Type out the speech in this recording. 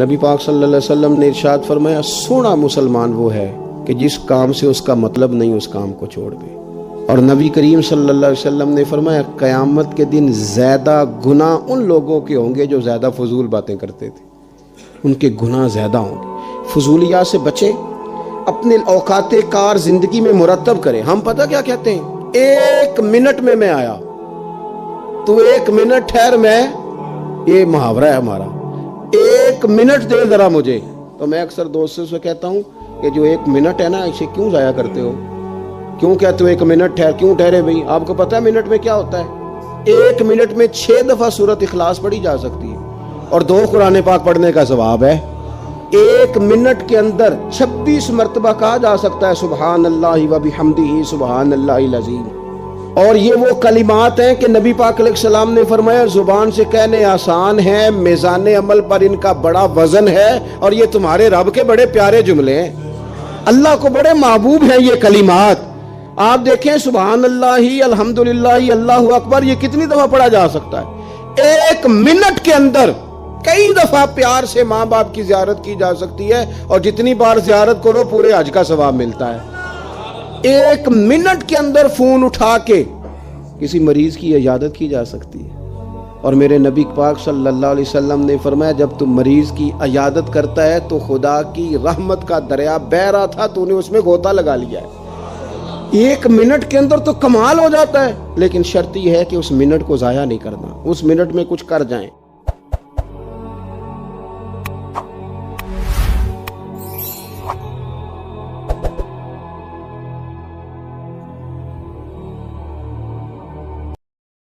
نبی پاک صلی اللہ علیہ وسلم نے ارشاد فرمایا سونا مسلمان وہ ہے کہ جس کام سے اس کا مطلب نہیں اس کام کو چھوڑ دے۔ اور نبی کریم صلی اللہ علیہ وسلم نے فرمایا قیامت کے دن زیادہ گناہ ان لوگوں کے ہوں گے جو زیادہ فضول باتیں کرتے تھے، ان کے گناہ زیادہ ہوں گے۔ فضولیات سے بچیں، اپنے اوقات کار زندگی میں مرتب کریں۔ ہم پتہ کیا کہتے ہیں، 1 منٹ میں آیا، تو 1 منٹ ٹھہر، میں یہ محاورہ ہے ہمارا، 1 منٹ دے ذرا مجھے۔ تو میں اکثر دوستوں سے کہتا ہوں کہ جو 1 منٹ ہے نا اسے کیوں ضائع کرتے ہو، کیوں کہتے ہو 1 منٹ ٹھہر، کیوں ٹھہرے بھائی؟ آپ کو پتہ ہے منٹ میں کیا ہوتا ہے؟ 1 منٹ میں 6 دفعہ سورۃ اخلاص پڑھی جا سکتی ہے اور 2 قرآن پاک پڑھنے کا ثواب ہے۔ 1 منٹ کے اندر 26 مرتبہ کہا جا سکتا ہے سبحان اللہ و بحمدہ سبحان اللہ العظیم۔ اور یہ وہ کلمات ہیں کہ نبی پاک علیہ السلام نے فرمایا زبان سے کہنے آسان ہیں، میزان عمل پر ان کا بڑا وزن ہے، اور یہ تمہارے رب کے بڑے پیارے جملے ہیں، اللہ کو بڑے محبوب ہیں یہ کلمات۔ آپ دیکھیں سبحان اللہ، الحمدللہ، اللہ اکبر، یہ کتنی دفعہ پڑھا جا سکتا ہے؟ 1 منٹ کے اندر کئی دفعہ پیار سے ماں باپ کی زیارت کی جا سکتی ہے، اور جتنی بار زیارت کرو پورے حج کا ثواب ملتا ہے۔ 1 منٹ کے اندر فون اٹھا کے کسی مریض کی عیادت کی جا سکتی ہے۔ اور میرے نبی پاک صلی اللہ علیہ وسلم نے فرمایا جب تم مریض کی عیادت کرتا ہے تو خدا کی رحمت کا دریا بہہ رہا تھا، تو نے اس میں غوطہ لگا لیا ہے۔ 1 منٹ کے اندر تو کمال ہو جاتا ہے، لیکن شرط یہ ہے کہ اس منٹ کو ضائع نہیں کرنا، اس منٹ میں کچھ کر جائیں۔